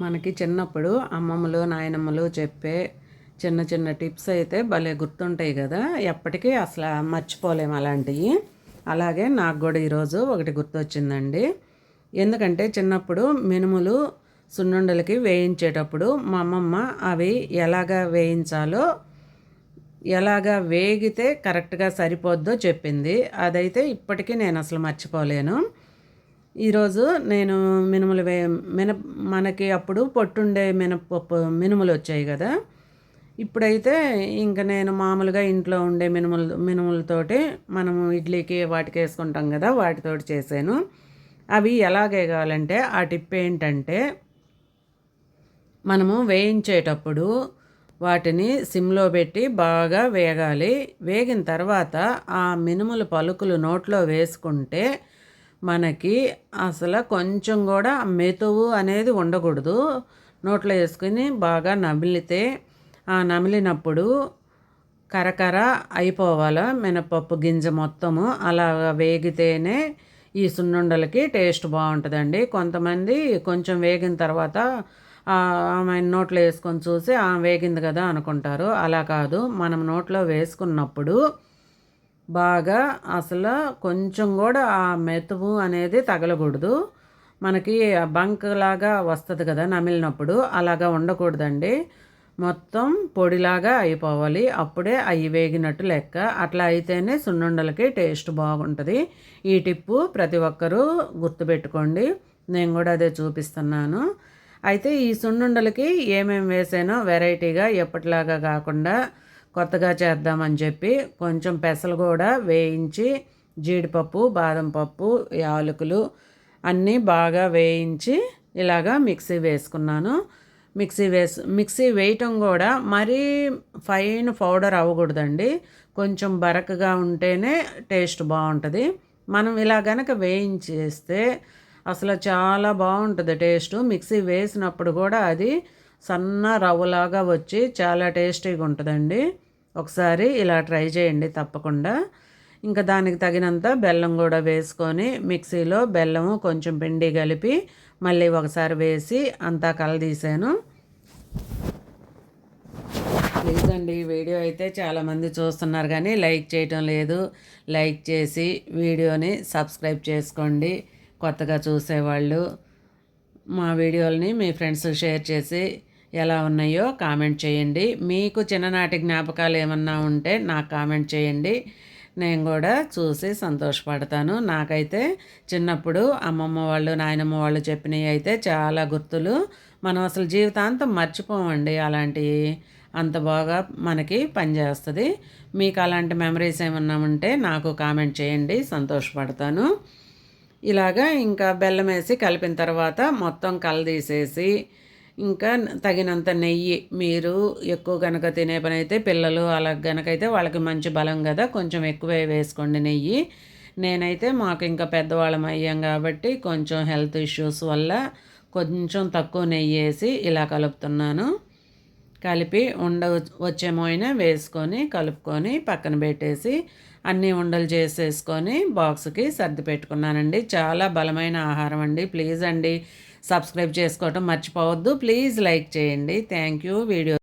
మనకి చిన్నప్పుడు అమ్మమ్మలు నాయనమ్మలు చెప్పే చిన్న చిన్న టిప్స్ అయితే భలే గుర్తుంటాయి కదా, ఎప్పటికీ అసలు మర్చిపోలేము అలాంటివి. అలాగే నాకు కూడా ఈరోజు ఒకటి గుర్తొచ్చిందండి. ఎందుకంటే చిన్నప్పుడు మినుములు సున్నుండలకి వేయించేటప్పుడు మా అమ్మమ్మ అవి ఎలాగా వేయించాలో, ఎలాగా వేగితే కరెక్ట్గా సరిపోద్దో చెప్పింది. అదైతే ఇప్పటికీ నేను అసలు మర్చిపోలేను. ఈరోజు నేను మినుములు మనకి అప్పుడు పొట్టుండే మినపప్పు మినుములు వచ్చాయి కదా. ఇప్పుడైతే ఇంకా నేను మామూలుగా ఇంట్లో ఉండే మినుములతోటి మనము ఇడ్లీకి వాటికి వేసుకుంటాం కదా, వాటితోటి చేశాను. అవి ఎలాగేగాలంటే ఆ టిప్ ఏంటంటే, మనము వేయించేటప్పుడు వాటిని సిమ్లో పెట్టి బాగా వేగాలి. వేగిన తర్వాత ఆ మినుముల పలుకులు నోట్లో వేసుకుంటే మనకి అసలు కొంచెం కూడా మెతువు అనేది ఉండకూడదు. నోట్లో వేసుకుని బాగా నమిలితే ఆ నమిలినప్పుడు కరకర అయిపోవాలి మినపప్పు గింజ మొత్తము. అలా వేగితేనే ఈ సున్నుండలకి టేస్ట్ బాగుంటుందండి. కొంతమంది కొంచెం వేగిన తర్వాత ఆమె నోట్లో వేసుకొని చూసి వేగింది కదా అనుకుంటారు. అలా కాదు, మనం నోట్లో వేసుకున్నప్పుడు బాగా అసలు కొంచెం కూడా ఆ మెతువు అనేది తగలకూడదు. మనకి బంక్ లాగా వస్తుంది కదా నమిలినప్పుడు, అలాగా ఉండకూడదండి. మొత్తం పొడిలాగా అయిపోవాలి, అప్పుడే అవి వేగినట్టు లెక్క. అట్లా అయితేనే సున్నుండలకి టేస్ట్ బాగుంటుంది. ఈ టిప్పు ప్రతి ఒక్కరూ గుర్తుపెట్టుకోండి. నేను కూడా అదే చూపిస్తున్నాను. అయితే ఈ సున్నుండలకి ఏమేమి వేసానో వెరైటీగా ఎప్పటిలాగా కాకుండా కొత్తగా చేద్దామని చెప్పి కొంచెం పెసలు కూడా వేయించి, జీడిపప్పు, బాదం పప్పు, యాలకులు అన్నీ బాగా వేయించి ఇలాగా మిక్సీ వేసుకున్నాను. మిక్సీ వేయటం కూడా మరీ ఫైన్ పౌడర్ అవ్వకూడదండి. కొంచెం బరకగా ఉంటేనే టేస్ట్ బాగుంటుంది. మనం ఇలా గనక వేయించేస్తే అసలు చాలా బాగుంటుంది టేస్టు. మిక్సీ వేసినప్పుడు కూడా అది సన్న రవ్వలాగా వచ్చి చాలా టేస్టీగా ఉంటుందండి. ఒకసారి ఇలా ట్రై చేయండి తప్పకుండా. ఇంకా దానికి తగినంత బెల్లం కూడా వేసుకొని మిక్సీలో బెల్లము కొంచెం పిండి కలిపి మళ్ళీ ఒకసారి వేసి అంతా కలదీసాను. ప్లీజ్ అండి, వీడియో అయితే చాలామంది చూస్తున్నారు కానీ లైక్ చేయటం లేదు. లైక్ చేసి వీడియోని సబ్స్క్రైబ్ చేసుకోండి. కొత్తగా చూసేవాళ్ళు మా వీడియోలని మీ ఫ్రెండ్స్ షేర్ చేసి ఎలా ఉన్నాయో కామెంట్ చేయండి. మీకు చిన్ననాటి జ్ఞాపకాలు ఏమన్నా ఉంటే నాకు కామెంట్ చేయండి. నేను కూడా చూసి సంతోషపడతాను. నాకైతే చిన్నప్పుడు అమ్మమ్మ వాళ్ళు నాయనమ్మ వాళ్ళు చెప్పినవి అయితే చాలా గుర్తులు. మనం అసలు జీవితాంతం మర్చిపోమండి అలాంటివి. అంత బాగా మనకి పనిచేస్తుంది. మీకు అలాంటి మెమరీస్ ఏమన్నా ఉంటే నాకు కామెంట్ చేయండి, సంతోషపడతాను. ఇలాగా ఇంకా బెల్లం వేసి కలిపిన తర్వాత మొత్తం కలదీసేసి ఇంకా తగినంత నెయ్యి, మీరు ఎక్కువ కనుక తినే పని అయితే పిల్లలు అలా కనుకైతే వాళ్ళకి మంచి బలం కదా, కొంచెం ఎక్కువే వేసుకోండి నెయ్యి. నేనైతే మాకు ఇంకా పెద్దవాళ్ళం అయ్యాం కాబట్టి కొంచెం హెల్త్ ఇష్యూస్ వల్ల కొంచెం తక్కువ నెయ్యి వేసి ఇలా కలుపుతున్నాను. కలిపి వచ్చేమోయినా వేసుకొని కలుపుకొని పక్కన పెట్టేసి అన్నీ ఉండలు చేసేసుకొని బాక్స్కి సర్ది పెట్టుకున్నానండి. చాలా బలమైన ఆహారం అండి. ప్లీజ్ అండి, సబ్స్క్రైబ్ చేసుకోవటం మర్చిపోవద్దు. ప్లీజ్ లైక్ చేయండి. Thank you. వీడియో